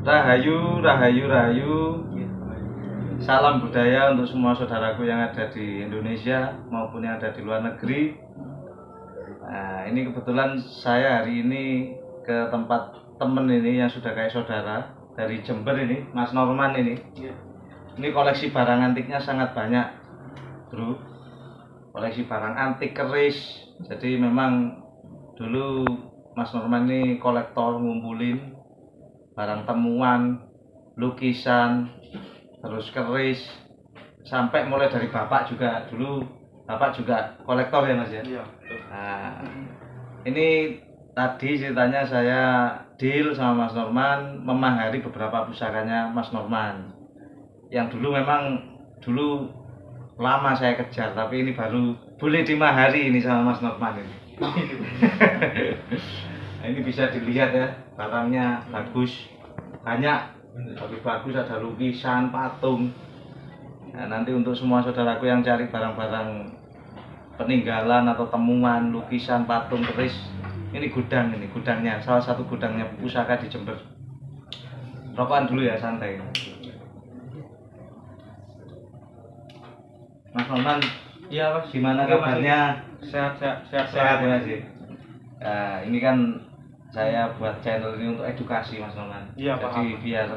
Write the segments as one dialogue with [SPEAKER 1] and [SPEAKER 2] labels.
[SPEAKER 1] Rahayu, rahayu, rahayu. Salam budaya untuk semua saudaraku yang ada di Indonesia maupun yang ada di luar negeri. Nah, ini kebetulan saya hari ini ke tempat temen ini yang sudah kayak saudara dari Jember ini, Mas Norman ini. Ini koleksi barang antiknya sangat banyak, bro. Koleksi barang antik keris. Jadi memang dulu Mas Norman ini kolektor, ngumpulin barang temuan, lukisan, terus keris, sampai mulai dari bapak juga. Dulu bapak juga kolektor ya Mas ya?
[SPEAKER 2] Iya.
[SPEAKER 1] Nah, ini tadi ceritanya saya deal sama Mas Norman memahari beberapa pusakanya Mas Norman. Yang dulu memang dulu lama saya kejar, tapi ini baru boleh dimahari ini sama Mas Norman ini. Nah, ini bisa dilihat ya, barangnya bagus, banyak, bagus, ada lukisan, patung. Nah, nanti untuk semua saudaraku yang cari barang-barang peninggalan atau temuan, lukisan, patung, keris, ini gudangnya, salah satu gudangnya pusaka di Jember. Rokokan dulu ya, santai. Mas Norman,
[SPEAKER 2] Iya Mas,
[SPEAKER 1] gimana kabarnya?
[SPEAKER 2] Sehat
[SPEAKER 1] Sehat ya Mas. Nah, ini kan saya buat channel ini untuk edukasi Mas Norman.
[SPEAKER 2] Iya,
[SPEAKER 1] Jadi
[SPEAKER 2] paham.
[SPEAKER 1] biar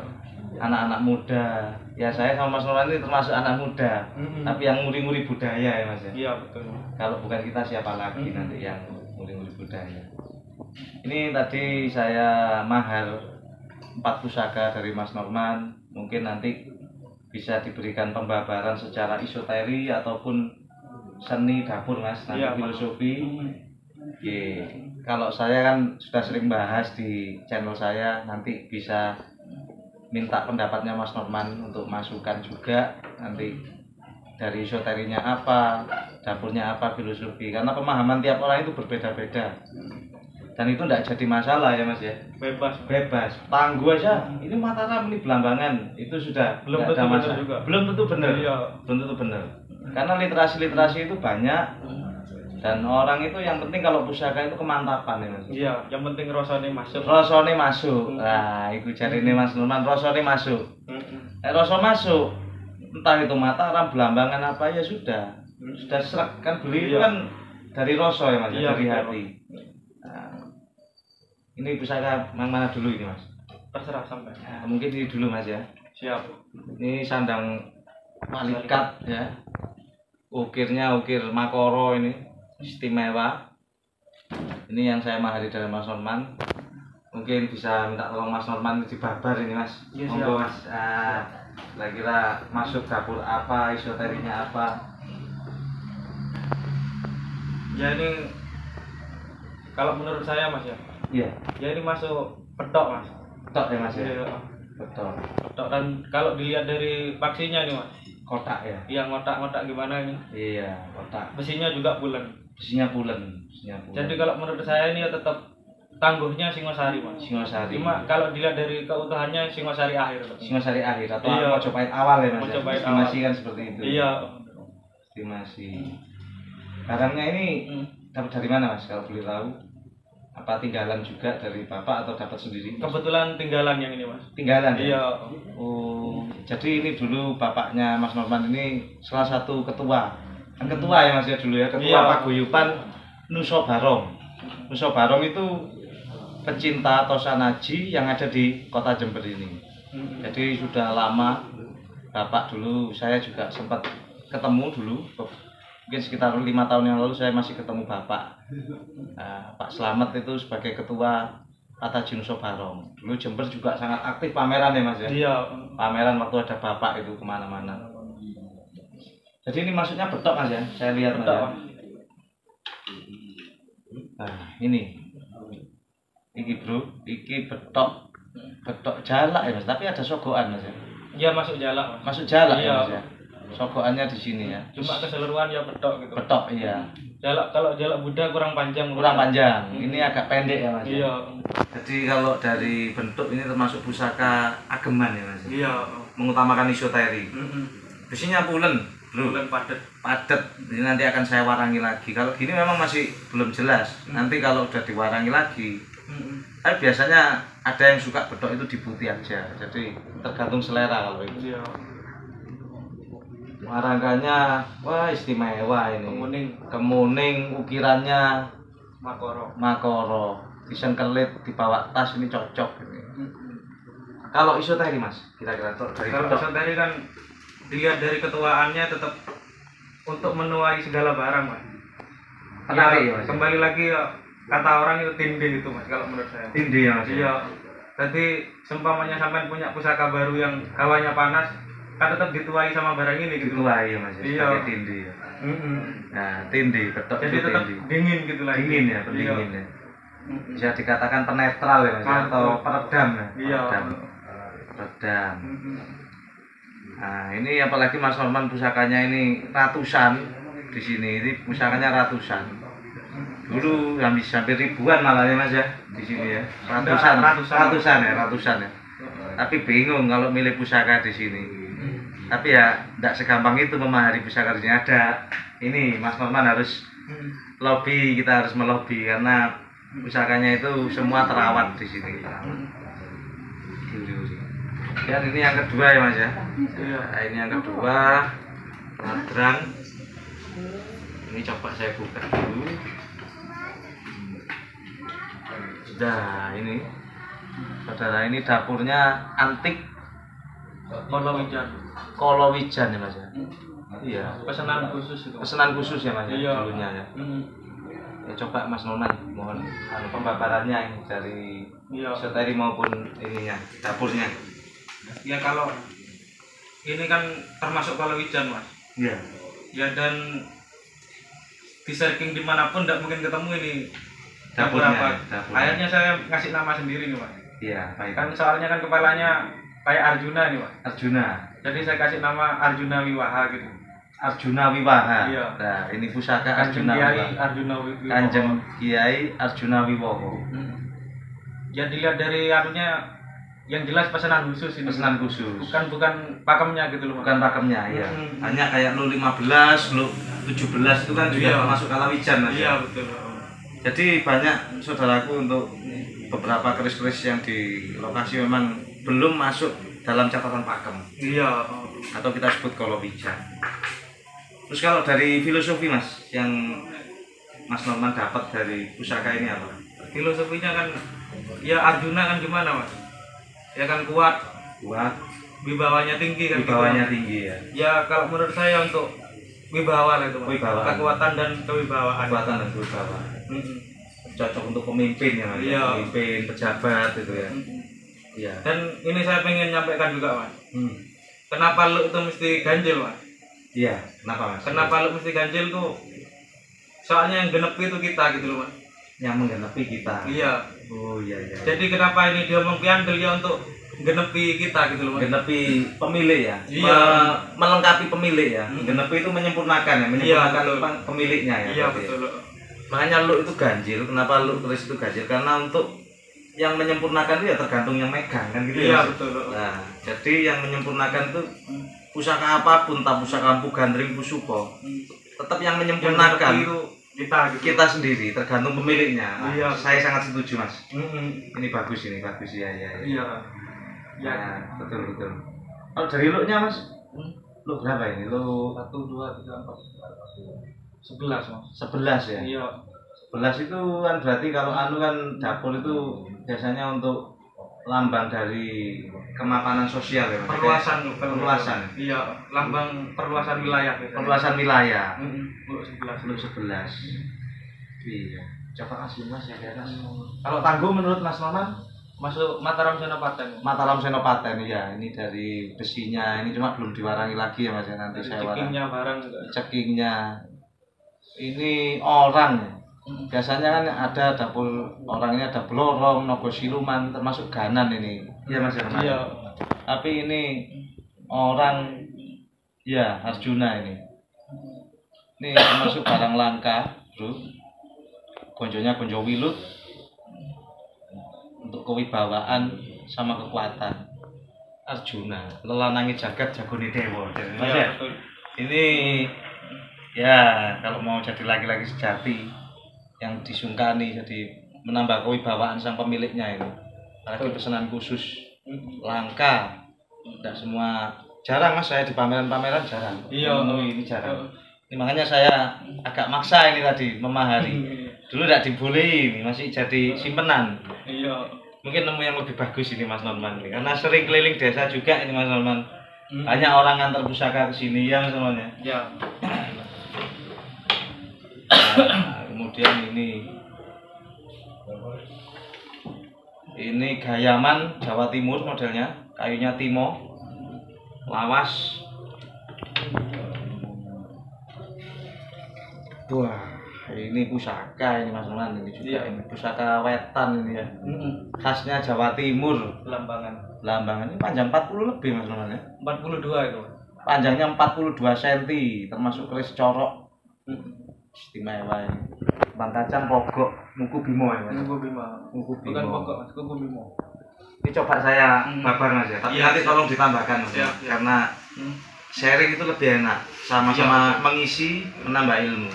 [SPEAKER 1] anak-anak muda, ya saya sama Mas Norman ini termasuk anak muda, tapi yang nguri-nguri budaya ya Mas ya.
[SPEAKER 2] Iya betul.
[SPEAKER 1] Kalau bukan kita siapa lagi nanti yang nguri-nguri budaya. Ini tadi saya mahar 4 pusaka dari Mas Norman, mungkin nanti bisa diberikan pembabaran secara isoteri ataupun seni dapur Mas, nanti
[SPEAKER 2] Iya,
[SPEAKER 1] filosofi. Oke, kalau saya kan sudah sering bahas di channel saya, nanti bisa minta pendapatnya Mas Norman untuk masukan juga, nanti dari esoterinya apa, dapurnya apa, filosofi, karena pemahaman tiap orang itu berbeda-beda dan itu tidak jadi masalah ya Mas ya. Bebas tangguh aja, ini Mataram, ini Belambangan, itu sudah
[SPEAKER 2] Belum
[SPEAKER 1] tidak ada
[SPEAKER 2] tentu benar
[SPEAKER 1] masalah.
[SPEAKER 2] juga.
[SPEAKER 1] Belum tentu benar.
[SPEAKER 2] Iya.
[SPEAKER 1] Belum tentu benar, karena literasi itu banyak. Dan orang itu yang penting kalau pusaka itu kemantapan ya Mas.
[SPEAKER 2] Iya, yang penting rasanya masuk.
[SPEAKER 1] Rasane masuk. Nah, itu jarine Mas Norman, rasane masuk. Rasa masuk, entah itu Mataram, Belambangan apa ya sudah serak kan, beli itu
[SPEAKER 2] Iya.
[SPEAKER 1] kan dari rasa ya Mas,
[SPEAKER 2] Iya,
[SPEAKER 1] dari
[SPEAKER 2] betul.
[SPEAKER 1] hati. Nah, ini pusaka yang mana dulu ini Mas?
[SPEAKER 2] Terserah sampai.
[SPEAKER 1] Nah, mungkin ini dulu Mas ya.
[SPEAKER 2] Siap.
[SPEAKER 1] Ini sandang Malikat ya. Ukirnya ukir Makoro ini, istimewa. Ini yang saya mahari dari Mas Norman. Mungkin bisa minta tolong Mas Norman dibabar ini Mas.
[SPEAKER 2] Iya,
[SPEAKER 1] Monggo
[SPEAKER 2] siap.
[SPEAKER 1] Mas. Ah, kira-kira masuk dapur apa, esoterinya apa?
[SPEAKER 2] Ya ini kalau menurut saya Mas ya.
[SPEAKER 1] Iya,
[SPEAKER 2] Ya ini masuk petok Mas.
[SPEAKER 1] tok ya Mas ya.
[SPEAKER 2] Iya.
[SPEAKER 1] Betul.
[SPEAKER 2] Petok, dan kalau dilihat dari paksinya nih Mas.
[SPEAKER 1] Kotak ya.
[SPEAKER 2] Yang ngotak-ngotak gimana ini?
[SPEAKER 1] Iya, kotak.
[SPEAKER 2] Besinya juga bulan.
[SPEAKER 1] Besinya pulen,
[SPEAKER 2] Jadi kalau menurut saya ini ya tetap tangguhnya Singosari Mas.
[SPEAKER 1] Singosari.
[SPEAKER 2] Cuma kalau dilihat dari keutuhannya Singosari akhir.
[SPEAKER 1] Singosari akhir atau
[SPEAKER 2] Iya.
[SPEAKER 1] Mojopahit awal ya Mas. ya?
[SPEAKER 2] Mojopahit
[SPEAKER 1] Estimasi
[SPEAKER 2] awal.
[SPEAKER 1] kan seperti itu.
[SPEAKER 2] Iya.
[SPEAKER 1] Estimasi. Barangnya ini dapat dari mana Mas kalau boleh tahu? Apa tinggalan juga dari Bapak atau dapat sendiri?
[SPEAKER 2] Kebetulan tinggalan yang ini Mas.
[SPEAKER 1] Tinggalan ya?
[SPEAKER 2] Iya.
[SPEAKER 1] Oh, jadi ini dulu bapaknya Mas Norman ini salah satu ketua. Kan ketua ya Mas ya dulu ya, ketua
[SPEAKER 2] Iya.
[SPEAKER 1] paguyuban Nusa Barong. Nusa Barong itu pecinta tosanaji yang ada di kota Jember ini. Jadi sudah lama Bapak dulu, saya juga sempat ketemu dulu. Mungkin sekitar 5 tahun yang lalu saya masih ketemu Bapak. Nah, Pak Slamet itu sebagai ketua Kataji Nusa Barong. Dulu Jember juga sangat aktif pameran ya Mas ya.
[SPEAKER 2] Iya.
[SPEAKER 1] Pameran waktu ada Bapak itu kemana-mana. Jadi ini maksudnya betok Mas ya, saya lihat Mas
[SPEAKER 2] Betok,
[SPEAKER 1] ya.
[SPEAKER 2] Mas.
[SPEAKER 1] Nah ini bro, iki betok jalak ya Mas, tapi ada sogokan Mas ya.
[SPEAKER 2] Iya masuk jalak Mas.
[SPEAKER 1] Masuk jalak ya
[SPEAKER 2] Iya.
[SPEAKER 1] Mas ya. Sogokannya di sini ya.
[SPEAKER 2] Cuma keseluruhan ya betok gitu.
[SPEAKER 1] Betok iya.
[SPEAKER 2] Jalak, kalau jalak Buddha kurang panjang.
[SPEAKER 1] Kurang panjang. Ini agak pendek ya Mas. ya?
[SPEAKER 2] Iya.
[SPEAKER 1] Jadi kalau dari bentuk ini termasuk pusaka ageman ya Mas. ya?
[SPEAKER 2] Iya.
[SPEAKER 1] Mengutamakan isoteri. Besinya pulen, bro.
[SPEAKER 2] Bulan padat.
[SPEAKER 1] Padat. Ini nanti akan saya warangi lagi. Kalau gini memang masih belum jelas. Nanti kalau udah diwarangi lagi, Tapi biasanya ada yang suka bedok itu di putih aja. Jadi tergantung selera kalau itu.
[SPEAKER 2] Iya.
[SPEAKER 1] Rangkanya wah istimewa ini. Kemuning ukirannya makoro. Disengkelit dibawa tas ini cocok ini. Kalau isoteri Mas, kira-kira dari
[SPEAKER 2] kalau isoteri kan dilihat dari ketuaannya tetap untuk menuai segala barang Mas.
[SPEAKER 1] Menarik ya, Mas.
[SPEAKER 2] Kembali lagi kata orang itu tinde itu Mas kalau menurut saya.
[SPEAKER 1] Tinde ya Mas.
[SPEAKER 2] Iya. Jadi seumpamanya sampean punya pusaka baru yang hawanya panas, kan tetap dituai sama barang ini gitu.
[SPEAKER 1] Dituai ya Mas.
[SPEAKER 2] Iya.
[SPEAKER 1] Tinde ya. Nah, tinde betul.
[SPEAKER 2] Jadi tetap dingin gitu lah.
[SPEAKER 1] Dingin ya, pendingin ya. Bisa dikatakan penetral ya Mas atau peredam ya.
[SPEAKER 2] Iya.
[SPEAKER 1] Redam. Nah, ini apalagi Mas Norman pusakanya ini ratusan di sini. Ini pusakanya ratusan. Dulu hampir ribuan malah ya Mas ya di sini ya. Ratusan ya. Tapi bingung kalau milih pusaka di sini. Tapi ya tidak segampang itu memahami pusaka di sini. Ada ini Mas Norman harus lobby, kita harus melobi karena pusakanya itu semua terawat di sini. Dan ini yang kedua ya Mas ya. Nah, ini yang kedua madrang. Ini coba saya buka dulu. Sudah ini. Saudara ini dapurnya antik Kolowijan ya Mas ya. Iya.
[SPEAKER 2] Pesanan khusus itu.
[SPEAKER 1] Pesanan khusus ya Mas ya.
[SPEAKER 2] Iya.
[SPEAKER 1] Dulunya ya. Ya coba Mas Norman mohon pembabarannya ini dari isoteri maupun ininya dapurnya.
[SPEAKER 2] Ya kalau ini kan termasuk Kolowijan Mas.
[SPEAKER 1] Iya.
[SPEAKER 2] Ya dan di searching dimanapun tidak mungkin ketemu ini
[SPEAKER 1] dapurnya.
[SPEAKER 2] Akhirnya saya ngasih nama sendiri nih Mas.
[SPEAKER 1] Iya. Baik.
[SPEAKER 2] Kan soalnya kan kepalanya kayak Arjuna nih Mas.
[SPEAKER 1] Arjuna.
[SPEAKER 2] Jadi saya kasih nama Arjuna Wiwaha gitu.
[SPEAKER 1] Arjuna Wiwaha.
[SPEAKER 2] Iya.
[SPEAKER 1] Nah, ini pusaka
[SPEAKER 2] Kanjeng
[SPEAKER 1] Arjuna
[SPEAKER 2] Kiai
[SPEAKER 1] Wiwaha.
[SPEAKER 2] Arjuna Wiwaha.
[SPEAKER 1] Kanjeng Kiai Arjuna Wiwaha.
[SPEAKER 2] Ya dilihat dari anunya yang jelas pesanan khusus ini.
[SPEAKER 1] Pesanan khusus.
[SPEAKER 2] Bukan pakemnya gitu loh.
[SPEAKER 1] Bukan pakemnya, ya. Hanya kayak lu 15, lu 17 itu kan juga termasuk Kolowijan Mas.
[SPEAKER 2] Iya, betul.
[SPEAKER 1] Jadi banyak saudaraku untuk beberapa keris-keris yang di lokasi memang belum masuk dalam catatan pakem.
[SPEAKER 2] Iya.
[SPEAKER 1] Atau kita sebut Kolowijan. Terus kalau dari filosofi Mas yang Mas Norman dapat dari pusaka ini apa?
[SPEAKER 2] Filosofinya kan ya Arjuna kan gimana Mas? Ya kan kuat, wibawanya tinggi kan.
[SPEAKER 1] Wibawanya tinggi ya.
[SPEAKER 2] Ya kalau menurut saya untuk wibawa lah itu Mas. Kekuatan dan kewibawaan.
[SPEAKER 1] Kekuatan dan kewibawaan. Cocok untuk pemimpin ya Mas.
[SPEAKER 2] Iya.
[SPEAKER 1] Pemimpin, pejabat itu ya. Iya.
[SPEAKER 2] Dan ini saya pengen nyampaikan juga Mas. Kenapa lu itu mesti ganjil Mas?
[SPEAKER 1] Iya, kenapa Mas?
[SPEAKER 2] Kenapa lu mesti ganjil tuh? Soalnya yang genepi itu kita gitu loh Mas.
[SPEAKER 1] Yang menggenepi kita.
[SPEAKER 2] Iya.
[SPEAKER 1] Oh iya.
[SPEAKER 2] Jadi kenapa ini dia piandel ya untuk genepi kita gitu loh Mas.
[SPEAKER 1] Genepi pemilik ya.
[SPEAKER 2] Iya.
[SPEAKER 1] Melengkapi pemilik ya. Genepi itu menyempurnakan ya, menyempurnakan pemiliknya ya.
[SPEAKER 2] Iya betul.
[SPEAKER 1] Makanya lu itu ganjil. Kenapa lu keris itu ganjil? Karena untuk yang menyempurnakan itu ya tergantung yang megang kan gitu ya.
[SPEAKER 2] Iya betul.
[SPEAKER 1] Nah, jadi yang menyempurnakan itu pusaka apapun, tak pusaka ampu gandring pusuko, tetap yang menyempurnakan
[SPEAKER 2] itu kita gitu.
[SPEAKER 1] Kita sendiri, tergantung pemiliknya. Nah,
[SPEAKER 2] iya.
[SPEAKER 1] Saya sangat setuju Mas. Ini bagus ya.
[SPEAKER 2] Iya.
[SPEAKER 1] Nah, betul. Kalau dari lu-nya Mas, lu berapa ini? Lu
[SPEAKER 2] 1, 2, 3, 4, 11 Mas.
[SPEAKER 1] 11 ya?
[SPEAKER 2] Iya.
[SPEAKER 1] 11 itu kan berarti kalau anu kan dapur itu biasanya untuk lambang dari kemapanan sosial ya Mas? Perluasan.
[SPEAKER 2] Iya, lambang perluasan wilayah gitu.
[SPEAKER 1] Perluasan wilayah.
[SPEAKER 2] Lu 11.
[SPEAKER 1] Iya. Coba kasih Mas ya di atas. Kalau Tangguh menurut Mas Norman
[SPEAKER 2] masuk Mataram Senopaten.
[SPEAKER 1] Mataram Senopaten ya. Ini dari besinya ini cuma belum diwarangi lagi ya Mas ya, nanti saya warang.
[SPEAKER 2] Cekingnya barang.
[SPEAKER 1] Cekingnya. Ini orang ya. Biasanya kan ada dapur orang ini ada Blorong, Nogo Siluman, termasuk Ganan ini. Iya Mas ya.
[SPEAKER 2] Iya.
[SPEAKER 1] Tapi ini orang ya Arjuna ini. Ini termasuk barang langka, Bro. Gonjonya gonjo wilut untuk kewibawaan sama kekuatan. Arjuna, lelanangi jagat jagone dewa. Mas ya. Ini ya kalau mau jadi laki-laki sejati yang disungkani jadi menambah kewibawaan sang pemiliknya ini. Apalagi pesanan khusus langka. Tidak semua, jarang Mas saya di pameran-pameran jarang.
[SPEAKER 2] Iya,
[SPEAKER 1] ini jarang. Ini makanya saya agak maksa ini tadi memahari. Dulu tidak dibolehin, masih jadi simpenan.
[SPEAKER 2] Iya.
[SPEAKER 1] Mungkin nemu yang lebih bagus ini Mas Norman ini. Karena sering keliling desa juga ini Mas Norman. Banyak orang ngantar pusaka ke sini ya semuanya.
[SPEAKER 2] Ya.
[SPEAKER 1] Nah, kemudian ini gayaman Jawa Timur modelnya, kayunya timo, lawas. Wah, ini pusaka ini Mas Norman ini juga ini pusaka wetan ini ya. Khasnya Jawa Timur. Lambangan ini panjang 40 lebih Mas Norman ya.
[SPEAKER 2] 42 itu.
[SPEAKER 1] Panjangnya 42 cm, termasuk keris corok. Istimewa ini. Bangkacang pogok Muku Bimo ya Mas.
[SPEAKER 2] Muku Bimo. Bukan pogok Mas, Muku Bimo.
[SPEAKER 1] Ini coba saya babar Mas ya. Tapi nanti tolong ditambahkan Mas ya. Karena sharing itu lebih enak. Sama-sama mengisi, menambah ilmu.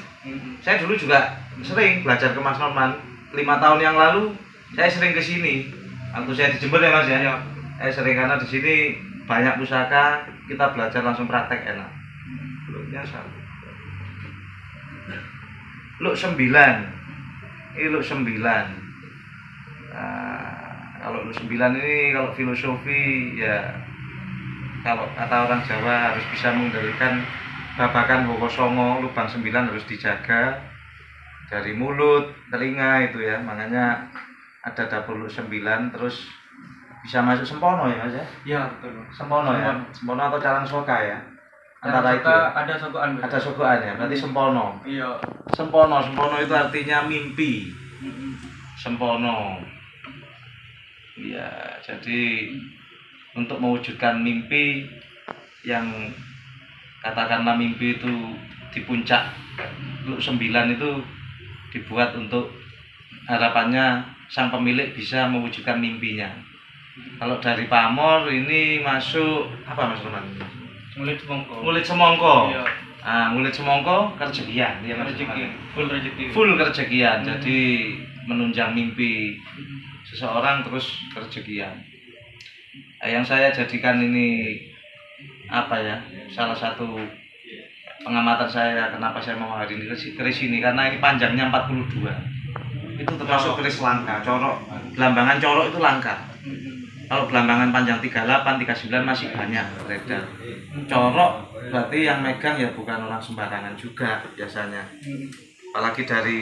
[SPEAKER 1] Saya dulu juga sering belajar ke Mas Norman. 5 tahun yang lalu saya sering ke sini. Waktu saya di Jember ya Mas ya. Saya sering karena di sini banyak pusaka, kita belajar langsung praktek enak. Luknya satu. Luk 9. Ini luk 9. Kalau luk 9 ini kalau filosofi ya kalau kata orang Jawa harus bisa mengendalikan babakan Hoko Songo, lubang 9 harus dijaga dari mulut, telinga itu ya. Makanya ada dapur luk 9 terus bisa masuk sempono ya Mas ya?
[SPEAKER 2] Iya, betul.
[SPEAKER 1] Sempono ya? Sempono atau calang soka ya? Antara itu
[SPEAKER 2] ada sokokan.
[SPEAKER 1] ada sokokan ya? Berarti sempono.
[SPEAKER 2] Iya.
[SPEAKER 1] Sempono itu artinya mimpi. Sempono. Iya, jadi untuk mewujudkan mimpi yang katakanlah mimpi itu di puncak luk 9 itu dibuat untuk harapannya sang pemilik bisa mewujudkan mimpinya. Kalau dari pamor ini masuk apa Mas Roman?
[SPEAKER 2] Ngulit semongko.
[SPEAKER 1] Ngulit semongko.
[SPEAKER 2] Iya.
[SPEAKER 1] Ngulit semongko kerjekian dia Mas
[SPEAKER 2] Rezeki. Full rezeki.
[SPEAKER 1] Full kerjekian. Jadi menunjang mimpi seseorang terus kerjekian. Yang saya jadikan ini apa ya? Salah satu pengamatan saya kenapa saya mau hari ini keris ini karena ini panjangnya 42. Itu termasuk keris langka, corok. Gelambangan corok itu langka. Kalau gelambangan panjang 38, 39 masih banyak beredar. Corok berarti yang megang ya bukan orang sembarangan juga biasanya. Apalagi dari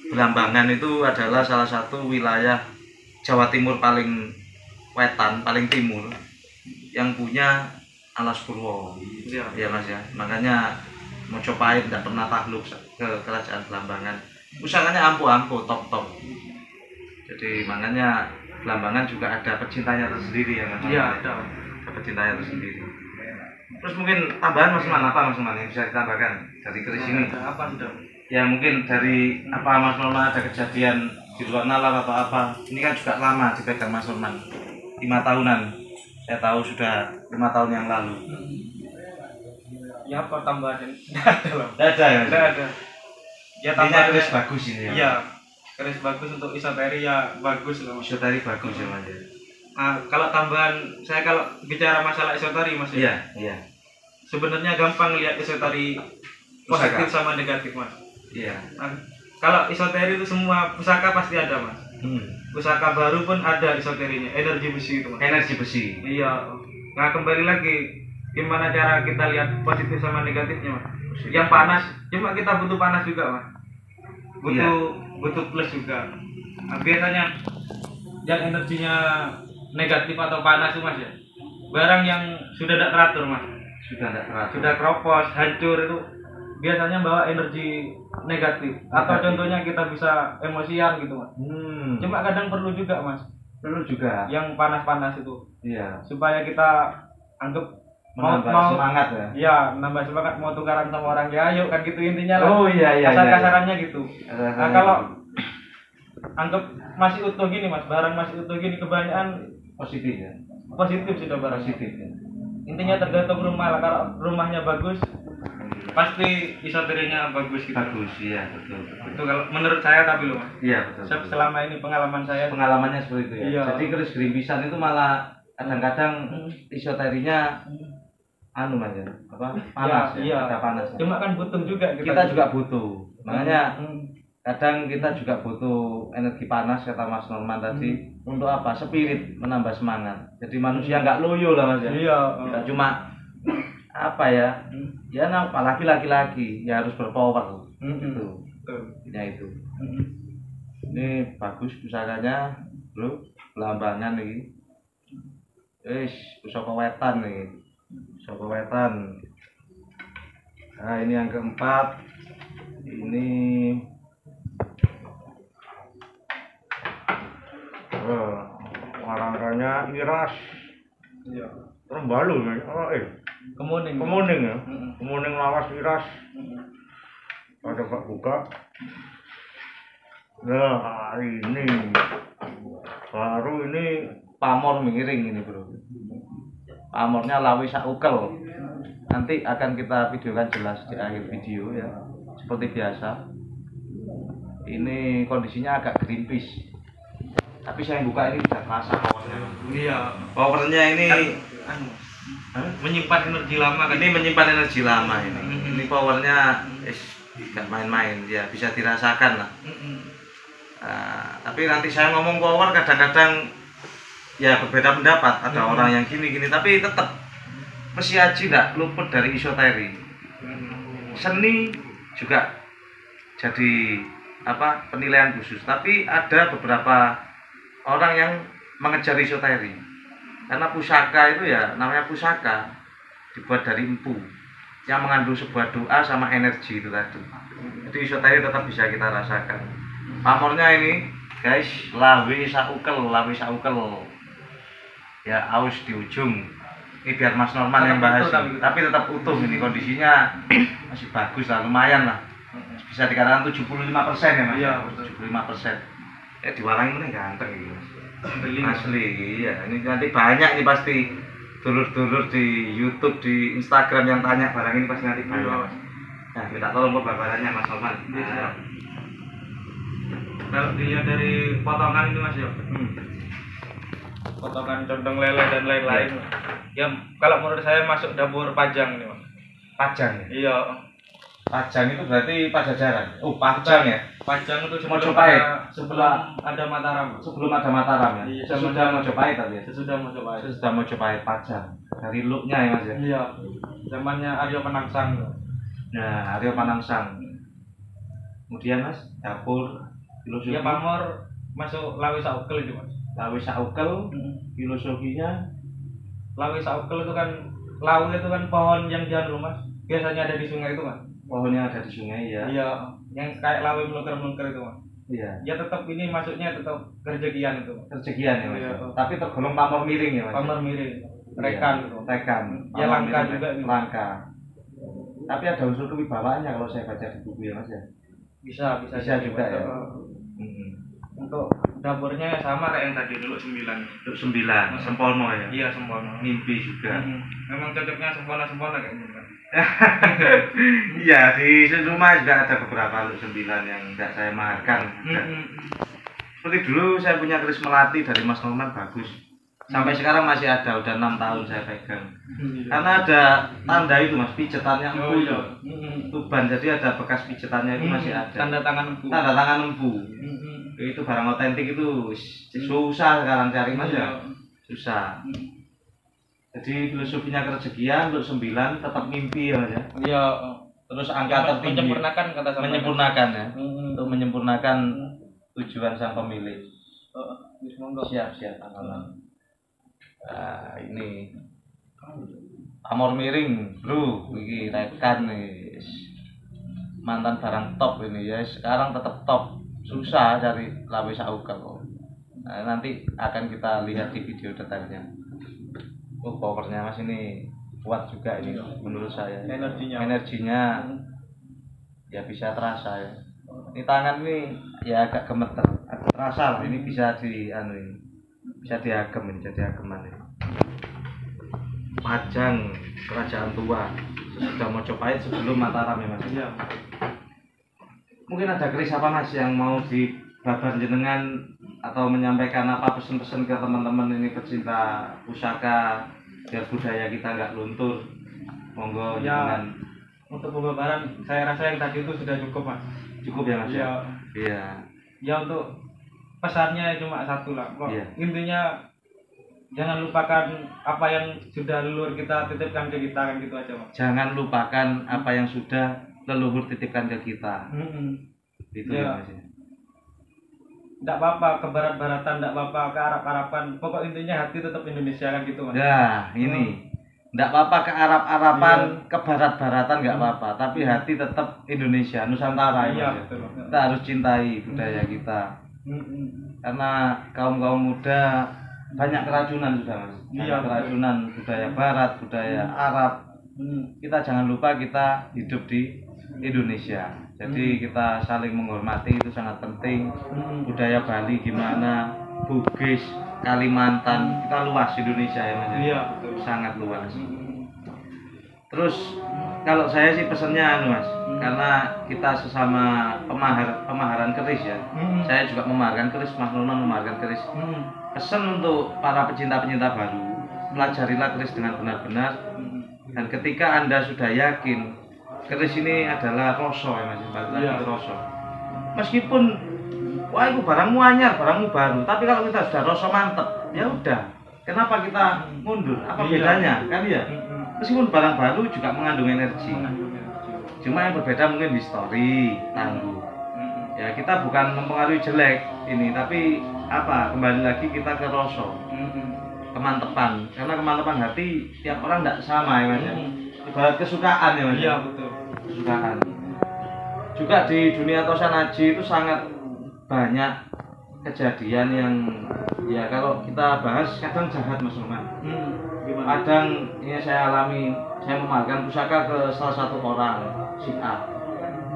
[SPEAKER 1] Belambangan itu adalah salah satu wilayah Jawa Timur paling wetan, paling timur yang punya alas purwo. Ya Mas ya. Makanya Mojopahit tidak pernah takluk ke kerajaan Belambangan. Pusakanya ampuh-ampuh, top-top. Jadi makanya Belambangan juga ada pecintanya tersendiri ya Mas.
[SPEAKER 2] Iya, ada
[SPEAKER 1] pecintanya tersendiri. Terus mungkin tambahan Mas Man apa Mas Man yang bisa ditambahkan dari keris ini?
[SPEAKER 2] Apa sudah?
[SPEAKER 1] Ya mungkin dari apa Mas Norman ada kejadian di luar nalar atau apa? Ini kan juga lama dipegang Mas Norman. 5 tahunan. Saya tahu sudah 5 tahun yang lalu.
[SPEAKER 2] Ya apa tambahan? Tidak ada loh.
[SPEAKER 1] Tidak ada ya?
[SPEAKER 2] Tidak ada. Ya
[SPEAKER 1] tambahan keris bagus ini ya?
[SPEAKER 2] Iya. Keris bagus untuk isoteri ya bagus loh.
[SPEAKER 1] Isoteri bagus ya Mas.
[SPEAKER 2] Nah, kalau tambahan saya kalau bicara masalah isoteri Mas ya.
[SPEAKER 1] Iya.
[SPEAKER 2] Sebenarnya gampang lihat isoteri positif sama negatif Mas.
[SPEAKER 1] Iya.
[SPEAKER 2] Nah, kalau isoteri itu semua pusaka pasti ada Mas. Pusaka baru pun ada isoterinya, energi besi itu Mas.
[SPEAKER 1] Energi besi.
[SPEAKER 2] Iya. Nah kembali lagi gimana cara kita lihat positif sama negatifnya Mas. Yang panas, cuma kita butuh panas juga Mas. Butuh plus juga. Nah, biasanya yang energinya negatif atau panas itu Mas ya. Barang yang sudah tidak teratur Mas. Sudah keropos, hancur itu biasanya bawa energi negatif. Atau contohnya kita bisa emosian gitu Mas. Cuma kadang perlu juga Mas.
[SPEAKER 1] Perlu juga.
[SPEAKER 2] Yang panas-panas itu.
[SPEAKER 1] Iya.
[SPEAKER 2] Supaya kita anggap
[SPEAKER 1] menambah semangat ya.
[SPEAKER 2] Iya, nambah semangat mau tukaran sama orang ya ayo kan gitu intinya lah.
[SPEAKER 1] Oh iya.
[SPEAKER 2] Kasar-kasarannya gitu. Nah, kalau anggap masih utuh gini Mas, barang masih utuh gini kebanyakan
[SPEAKER 1] positif ya.
[SPEAKER 2] Positif sudah barang
[SPEAKER 1] positif ya.
[SPEAKER 2] Intinya tergantung rumah lah. Kalau rumahnya bagus pasti isoterinya bagus gitu.
[SPEAKER 1] Bagus, iya betul.
[SPEAKER 2] Itu kalau menurut saya tapi loh Mas.
[SPEAKER 1] Iya betul.
[SPEAKER 2] Selama ini pengalaman saya
[SPEAKER 1] Pengalamannya seperti itu ya.
[SPEAKER 2] Iya.
[SPEAKER 1] Jadi keris geripisan itu malah kadang-kadang isoterinya anu Mas ya, apa? Panas
[SPEAKER 2] iya.
[SPEAKER 1] ada panas.
[SPEAKER 2] Cuma kan butuh juga
[SPEAKER 1] Kita juga butuh. Makanya kadang kita juga butuh energi panas kata Mas Norman tadi untuk apa? Spirit, menambah semangat. Jadi manusia nggak loyo lah Mas ya.
[SPEAKER 2] Iya.
[SPEAKER 1] Nggak cuma apa ya? Ya apalagi laki-laki ya harus berpower. Gitu. Ya itu. Ini bagus pusakanya, Bro. Belambangan nih. Pusaka wetan nih. Pusaka wetan. Nah, ini yang keempat. Ini warnanya iras.
[SPEAKER 2] Iya.
[SPEAKER 1] Rembalu
[SPEAKER 2] Kemuning.
[SPEAKER 1] Kemuning ya. Kemuning lawas iras. Ada Pak buka. Nah, ini baru ini pamor miring ini, Bro. Pamornya lawi saukel. Nanti akan kita videokan jelas di akhir video ya. Seperti biasa. Ini kondisinya agak gerimpis. Tapi saya buka ini sudah terasa powernya.
[SPEAKER 2] Iya.
[SPEAKER 1] Powernya ini
[SPEAKER 2] menyimpan energi lama kan.
[SPEAKER 1] Ini menyimpan energi lama ini. Ini powernya tidak main-main ya, bisa dirasakan lah. Tapi nanti saya ngomong power kadang-kadang ya berbeda pendapat. Ada orang yang gini-gini, tapi tetap Pesi Aji tidak luput dari isoteri. Seni juga jadi apa penilaian khusus. Tapi ada beberapa orang yang mengejar isoteri. Karena pusaka itu ya namanya pusaka dibuat dari empu yang mengandung sebuah doa sama energi itu tadi. Jadi isoteri tetap bisa kita rasakan. Pamornya ini guys, lawi saukel. Ya aus di ujung. Ini biar Mas Norman yang bahas. Tapi tetap utuh ini kondisinya masih bagus lah, lumayan lah. Bisa dikatakan 75% ya Mas.
[SPEAKER 2] Iya,
[SPEAKER 1] 75%. Diwarangi mana ganteng ini Mas. Asli, iya. Ini nanti banyak nih pasti dulur-dulur di YouTube, di Instagram yang tanya barang ini pasti nanti banyak Mas. Nah, minta tolong buat barangnya Mas Norman.
[SPEAKER 2] Kalau dilihat dari potongan itu Mas ya. Potongan condong lele dan lain-lain. Ya kalau menurut saya masuk dapur Pajang nih Mas.
[SPEAKER 1] Pajang ya?
[SPEAKER 2] Iya.
[SPEAKER 1] Pajang itu berarti Pajajaran. Oh, Pajang ya.
[SPEAKER 2] Pajang itu
[SPEAKER 1] Mojopahit.
[SPEAKER 2] sebelum ada Mataram.
[SPEAKER 1] Sebelum ada Mataram ya.
[SPEAKER 2] Iya,
[SPEAKER 1] Sesudah Mojopahit tadi ya.
[SPEAKER 2] Sesudah Mojopahit.
[SPEAKER 1] Sesudah Mojopahit Pajang. Dari looknya ya Mas ya.
[SPEAKER 2] Iya. Zamannya Aryo Penangsang.
[SPEAKER 1] Nah, Aryo Panangsang. Kemudian Mas, dapur filosofi.
[SPEAKER 2] Ya pamor masuk lawi saukel itu Mas.
[SPEAKER 1] Lawi saukel, filosofinya.
[SPEAKER 2] Lawi saukel itu kan lawi itu kan pohon yang jadul Mas. Biasanya ada di sungai itu Mas.
[SPEAKER 1] Pohonnya ada di sungai ya.
[SPEAKER 2] Iya, yang kayak lawi melengker-melengker itu Mas.
[SPEAKER 1] Iya.
[SPEAKER 2] Ya tetap ini masuknya tetap kerjegian itu Mas.
[SPEAKER 1] Kerjegian ya Mas.
[SPEAKER 2] Iya.
[SPEAKER 1] Tapi tergolong pamor miring ya Mas.
[SPEAKER 2] Pamor miring. Rekan
[SPEAKER 1] Iya.
[SPEAKER 2] itu.
[SPEAKER 1] Rekan.
[SPEAKER 2] Ya
[SPEAKER 1] Pamor
[SPEAKER 2] langka
[SPEAKER 1] miring,
[SPEAKER 2] juga itu.
[SPEAKER 1] Langka. Tapi ada unsur kewibawaannya kalau saya baca di buku ya Mas ya.
[SPEAKER 2] Bisa
[SPEAKER 1] Bisa
[SPEAKER 2] jadi,
[SPEAKER 1] juga
[SPEAKER 2] Mas.
[SPEAKER 1] ya.
[SPEAKER 2] Untuk dapurnya sama kayak yang tadi dulu 9.
[SPEAKER 1] Untuk 9, Sempono ya.
[SPEAKER 2] Iya, sempurna.
[SPEAKER 1] Mimpi juga.
[SPEAKER 2] Memang cocoknya sempurna kayak gitu kan.
[SPEAKER 1] Iya, di rumah juga ada beberapa Luk 9 yang tidak saya maharkan. Seperti dulu saya punya keris melati dari Mas Norman bagus. Sampai sekarang masih ada, udah 6 tahun saya pegang. Karena ada tanda itu Mas, pijetannya empu itu. Tuban, jadi ada bekas pijetannya itu masih ada.
[SPEAKER 2] Tanda tangan empu.
[SPEAKER 1] Tanda tangan empu. Itu barang otentik itu susah sekarang cari Mas ya. Susah. Jadi filosofinya kerejekian untuk 9 tetap mimpi ya Mas ya.
[SPEAKER 2] Iya.
[SPEAKER 1] Terus angka tertinggi.
[SPEAKER 2] Menyempurnakan kata sama.
[SPEAKER 1] Menyempurnakan ya. Untuk menyempurnakan tujuan sang pemilik. Siap tanggalan. Nah, ini pamor miring, Bro. Iki rekan nih. Mantan barang top ini ya. Sekarang tetap top. Susah cari lawi saukel kok. Nah, nanti akan kita lihat di video detailnya. Oh, powernya Mas ini kuat juga ini menurut saya. Energinya ya bisa terasa ya. Ini tangan ini ya agak gemeter, agak terasa lah. Ini bisa di ini. Bisa diagem ini, jadi ageman ini. Pajang kerajaan tua sudah Mojopahit sebelum Mataram ya Mas.
[SPEAKER 2] Iya.
[SPEAKER 1] Mungkin ada keris apa Mas yang mau dibabar jenengan atau menyampaikan apa pesan-pesan ke teman-teman ini pecinta pusaka biar budaya kita nggak luntur. Monggo
[SPEAKER 2] Ya.
[SPEAKER 1] jenengan.
[SPEAKER 2] Untuk pembabaran saya rasa yang tadi itu sudah cukup Mas.
[SPEAKER 1] Cukup ya Mas ya?
[SPEAKER 2] Iya.
[SPEAKER 1] Iya.
[SPEAKER 2] Ya untuk pesannya cuma satu lah. Kok
[SPEAKER 1] Iya.
[SPEAKER 2] intinya jangan lupakan apa yang sudah leluhur kita titipkan ke kita kan gitu aja Mas.
[SPEAKER 1] Jangan lupakan apa yang sudah leluhur titipkan ke kita. Itu
[SPEAKER 2] Iya.
[SPEAKER 1] ya Mas ya.
[SPEAKER 2] Enggak apa-apa ke barat-baratan, enggak apa-apa ke Arab-Araban. Pokok intinya hati tetap Indonesia kan gitu Mas.
[SPEAKER 1] Ya, ini. Nggak apa-apa ke Arab-Araban,
[SPEAKER 2] Iya.
[SPEAKER 1] ke barat-baratan nggak apa-apa, tapi hati tetap Indonesia, Nusantara ya,
[SPEAKER 2] Iya,
[SPEAKER 1] Mas ya.
[SPEAKER 2] betul.
[SPEAKER 1] Kita harus cintai budaya kita. Karena kaum-kaum muda banyak keracunan sudah Mas. Banyak
[SPEAKER 2] Iya, betul.
[SPEAKER 1] keracunan budaya barat, budaya Arab. Kita jangan lupa kita hidup di Indonesia. Jadi kita saling menghormati itu sangat penting. Budaya Bali gimana, Bugis, Kalimantan, kita luas Indonesia ya Mas.
[SPEAKER 2] Iya, betul.
[SPEAKER 1] Sangat luas. Terus kalau saya sih pesennya Mas, karena kita sesama pemaharan keris ya. Saya juga memaharkan keris, Mas Nurman memaharkan keris. Pesan untuk para pecinta-pecinta baru, pelajarilah keris dengan benar-benar. Dan ketika Anda sudah yakin keris ini adalah roso ya Mas, balik lagi
[SPEAKER 2] Iya.
[SPEAKER 1] ke roso. Meskipun wah itu barangmu anyar, barangmu baru, tapi kalau kita sudah roso mantep, ya udah. Kenapa kita mundur? Apa
[SPEAKER 2] Iya.
[SPEAKER 1] bedanya? Kan ya. Meskipun barang baru juga mengandung energi. Cuma yang berbeda mungkin histori, tangguh. Ya kita bukan mempengaruhi jelek ini, tapi apa? Kembali lagi kita ke roso, kemantepan. Karena kemantepan hati tiap orang tidak sama ya Mas. Ya. Ibarat kesukaan ya Mas.
[SPEAKER 2] Iya, betul.
[SPEAKER 1] Kesukaan. Juga di dunia Tosanaji itu sangat banyak kejadian yang ya kalau kita bahas kadang jahat Mas Roman.
[SPEAKER 2] Gimana?
[SPEAKER 1] Kadang ini saya alami, saya memaharkan pusaka ke salah satu orang si A.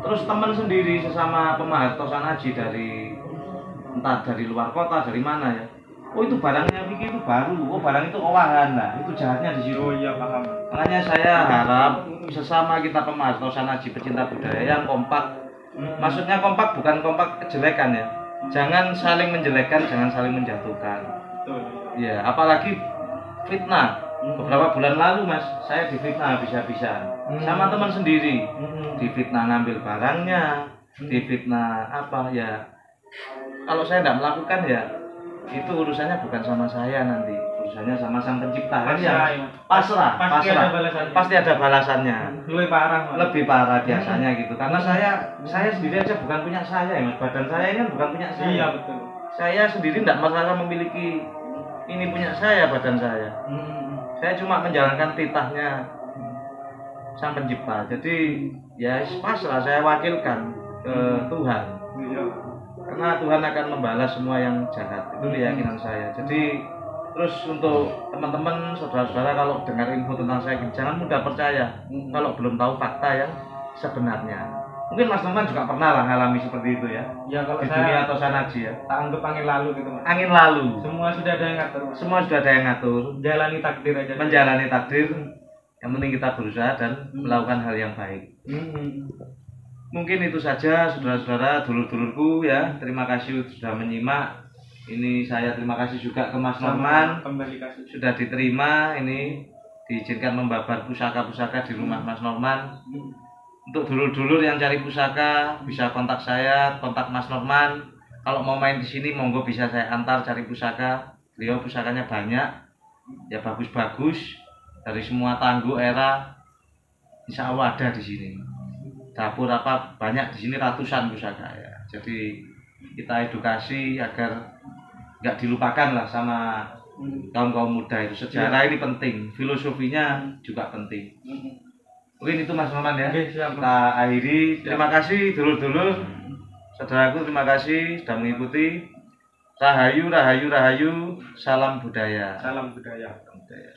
[SPEAKER 1] Terus teman sendiri sesama pemahar Tosanaji dari entah dari luar kota dari mana ya. Oh itu barangnya Vicky itu baru, oh barang itu owahan lah, itu jahatnya di situ.
[SPEAKER 2] Oh iya, paham.
[SPEAKER 1] Makanya saya harap sesama kita pemahar Tosanaji pecinta budaya yang kompak. Maksudnya kompak bukan kompak kejelekan ya. Jangan saling menjelekkan, jangan saling menjatuhkan.
[SPEAKER 2] Betul.
[SPEAKER 1] Ya, apalagi fitnah. Beberapa bulan lalu Mas, saya difitnah habis-habisan. Sama teman sendiri. Difitnah ngambil barangnya, difitnah apa ya. Kalau saya tidak melakukan ya itu urusannya bukan sama saya nanti, urusannya sama Sang Pencipta kan ya. Pasrah,
[SPEAKER 2] Pasti
[SPEAKER 1] pasrah.
[SPEAKER 2] ada balasannya.
[SPEAKER 1] Pasti ada balasannya.
[SPEAKER 2] Lebih parah, Mas.
[SPEAKER 1] Lebih parah biasanya gitu. Karena saya sendiri aja bukan punya saya ya Mas. Badan saya ini kan bukan punya saya.
[SPEAKER 2] Iya, betul.
[SPEAKER 1] Saya sendiri tidak masalah memiliki ini punya saya badan saya. Saya cuma menjalankan titahnya Sang Pencipta. Jadi ya pasrah, saya wakilkan ke Tuhan.
[SPEAKER 2] Iya.
[SPEAKER 1] Karena Tuhan akan membalas semua yang jahat. Itu keyakinan saya. Jadi terus untuk teman-teman, saudara-saudara kalau dengar info tentang saya jangan mudah percaya kalau belum tahu fakta yang sebenarnya. Mungkin Mas Norman juga pernah lah ngalami seperti itu ya.
[SPEAKER 2] Ya kalau
[SPEAKER 1] Di
[SPEAKER 2] saya
[SPEAKER 1] dunia Tosanaji ya.
[SPEAKER 2] tak anggap angin lalu gitu, Mas.
[SPEAKER 1] Angin lalu.
[SPEAKER 2] Semua sudah ada yang ngatur, Mas.
[SPEAKER 1] Semua sudah ada yang ngatur.
[SPEAKER 2] Jalani takdir aja.
[SPEAKER 1] Menjalani takdir. Yang penting kita berusaha dan melakukan hal yang baik. Mungkin itu saja saudara-saudara, dulur-dulurku ya. Terima kasih sudah menyimak. Ini saya terima kasih juga ke Mas Norman.
[SPEAKER 2] Kembali kasih.
[SPEAKER 1] Sudah diterima ini diizinkan membabar pusaka-pusaka di rumah Mas Norman. Untuk dulur-dulur yang cari pusaka bisa kontak saya, kontak Mas Norman. Kalau mau main di sini monggo bisa saya antar cari pusaka. Beliau pusakanya banyak. Ya bagus-bagus dari semua tangguh era. Insya Allah ada di sini. Dapur apa banyak di sini ratusan pusaka ya. Jadi kita edukasi agar nggak dilupakan lah sama kaum muda itu. Sejarah ini penting, filosofinya juga penting. Mungkin itu Mas Norman ya.
[SPEAKER 2] Oke, siap, Mas.
[SPEAKER 1] Kita akhiri. Terima kasih dulur-dulur. Saudaraku terima kasih sudah mengikuti. Rahayu, rahayu, rahayu. Salam budaya.
[SPEAKER 2] Salam budaya.
[SPEAKER 1] Salam budaya.